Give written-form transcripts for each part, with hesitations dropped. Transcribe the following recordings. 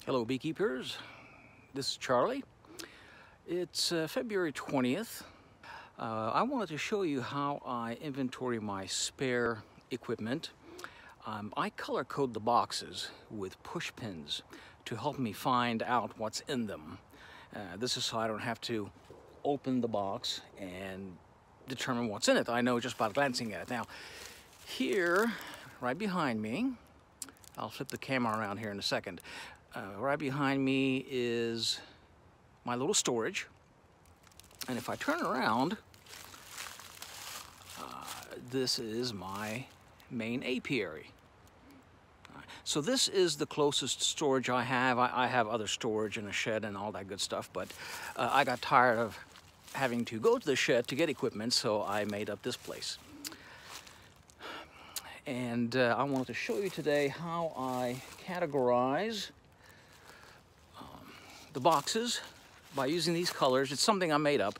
Hello beekeepers, this is Charlie. It's February 20th. I wanted to show you how I inventory my spare equipment. I color code the boxes with push pins to help me find out what's in them. This is so I don't have to open the box and determine what's in it. I know just by glancing at it. Now, here, right behind me, I'll flip the camera around here in a second. Right behind me is my little storage, and if I turn around, this is my main apiary. So this is the closest storage I have. I have other storage in a shed and all that good stuff, but I got tired of having to go to the shed to get equipment, so I made up this place. And I wanted to show you today how I categorize the boxes by using these colors. It's something I made up.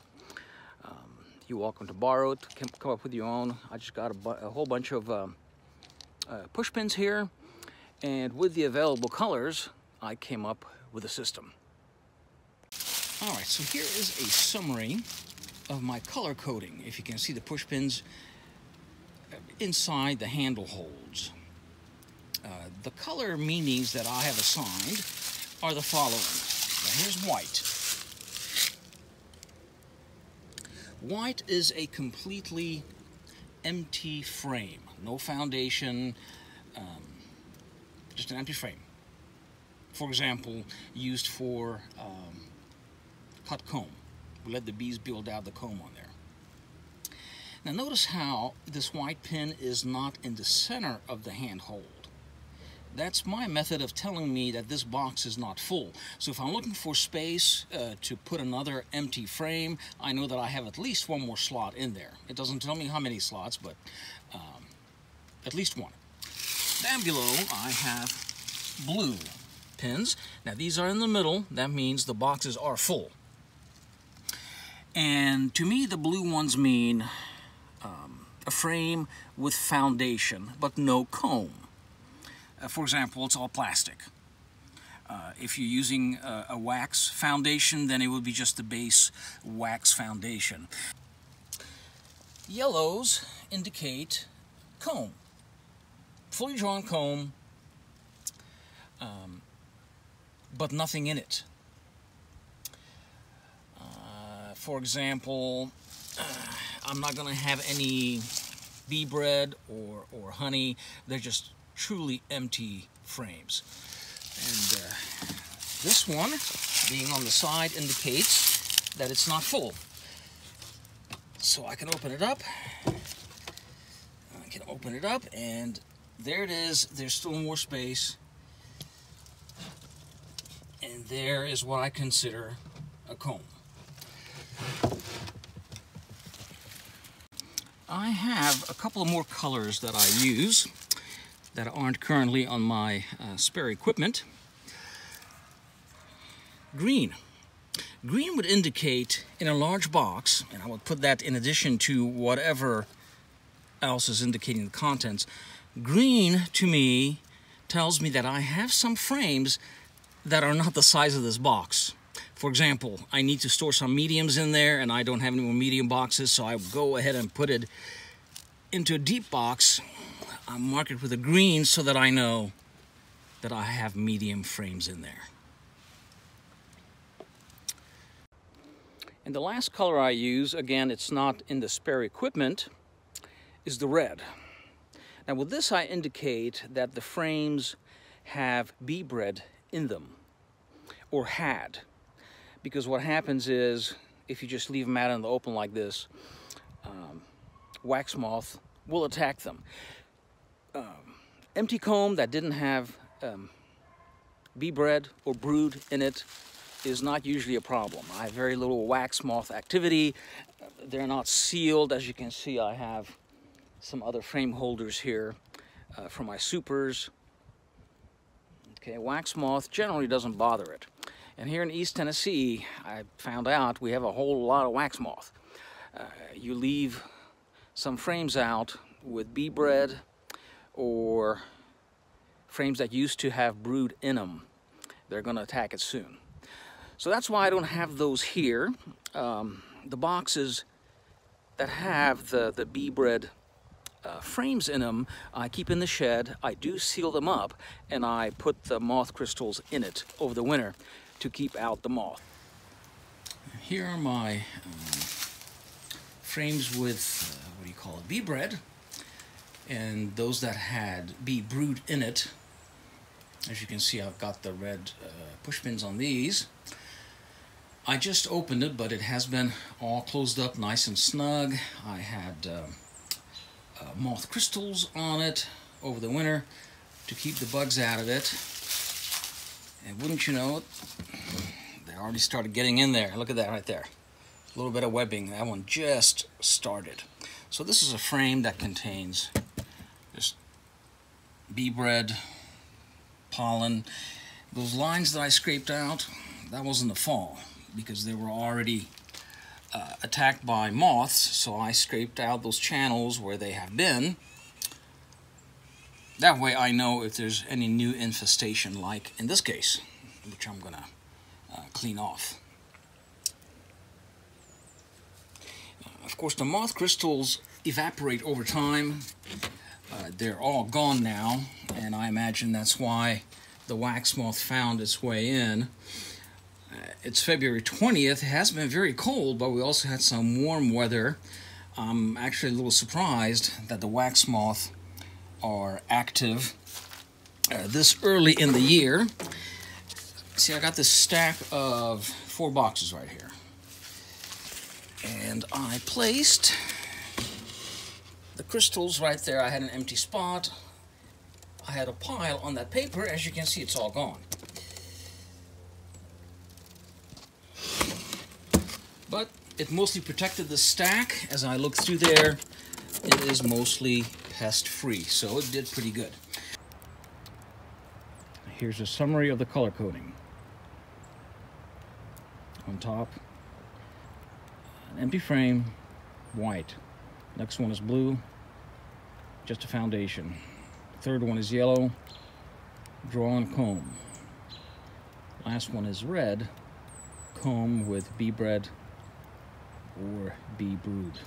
You're welcome to borrow it, come up with your own. I just got a whole bunch of push pins here, and with the available colors, I came up with a system. All right, so here is a summary of my color coding. If you can see the push pins inside the handle holds. The color meanings that I have assigned are the following. Now here's white. White is a completely empty frame. No foundation, just an empty frame. For example, used for cut comb. We let the bees build out the comb on there. Now notice how this white pin is not in the center of the handhold. That's my method of telling me that this box is not full. So if I'm looking for space to put another empty frame, I know that I have at least one more slot in there. It doesn't tell me how many slots, but at least one. Down below, I have blue pins. Now these are in the middle. That means the boxes are full. And to me, the blue ones mean a frame with foundation, but no comb. For example, it's all plastic. If you're using a wax foundation, then it would be just the base wax foundation. Yellows indicate comb. Fully drawn comb, but nothing in it. For example, I'm not going to have any bee bread or honey. They're just truly empty frames. And this one, being on the side, indicates that it's not full. So I can open it up. And there it is. There's still more space. And there is what I consider a comb. I have a couple of more colors that I use that aren't currently on my spare equipment. Green. Green would indicate in a large box, and I would put that in addition to whatever else is indicating the contents. Green, to me, tells me that I have some frames that are not the size of this box. For example, I need to store some mediums in there, and I don't have any more medium boxes, so I go ahead and put it into a deep box. I mark it with a green so that I know that I have medium frames in there. And the last color I use, again, it's not in the spare equipment, is the red. Now with this I indicate that the frames have bee bread in them, or had. Because what happens is, if you just leave them out in the open like this, wax moth will attack them. Empty comb that didn't have bee bread or brood in it is not usually a problem. I have very little wax moth activity. They're not sealed. As you can see, I have some other frame holders here for my supers. Okay, wax moth generally doesn't bother it. And here in East Tennessee, I found out we have a whole lot of wax moth. You leave some frames out with bee bread or frames that used to have brood in them. they're going to attack it soon. So that's why I don't have those here. The boxes that have the bee bread frames in them, I keep in the shed. I do seal them up, and I put the moth crystals in it over the winter to keep out the moth. Here are my frames with, what do you call it, bee bread, and those that had bee brood in it. As you can see, I've got the red push pins on these. I just opened it, but it has been all closed up nice and snug. I had moth crystals on it over the winter to keep the bugs out of it. And wouldn't you know it, they already started getting in there. Look at that right there. A little bit of webbing. That one just started. So this is a frame that contains just bee bread, pollen. Those lines that I scraped out, that was in the fall because they were already attacked by moths, so I scraped out those channels where they have been. That way I know if there's any new infestation, like in this case, which I'm gonna clean off. Of course, the moth crystals evaporate over time. They're all gone now, and I imagine that's why the wax moth found its way in. It's February 20th. It has been very cold, but we also had some warm weather. I'm actually a little surprised that the wax moth are active this early in the year. See, I got this stack of 4 boxes right here. And I placed the crystals right there. I had an empty spot. I had a pile on that paper. As you can see, it's all gone. But it mostly protected the stack. As I look through there, it is mostly pest-free, so it did pretty good. Here's a summary of the color coding. On top, an empty frame, white. Next one is blue, just a foundation. Third one is yellow, drawn comb. Last one is red, comb with bee bread or bee brood.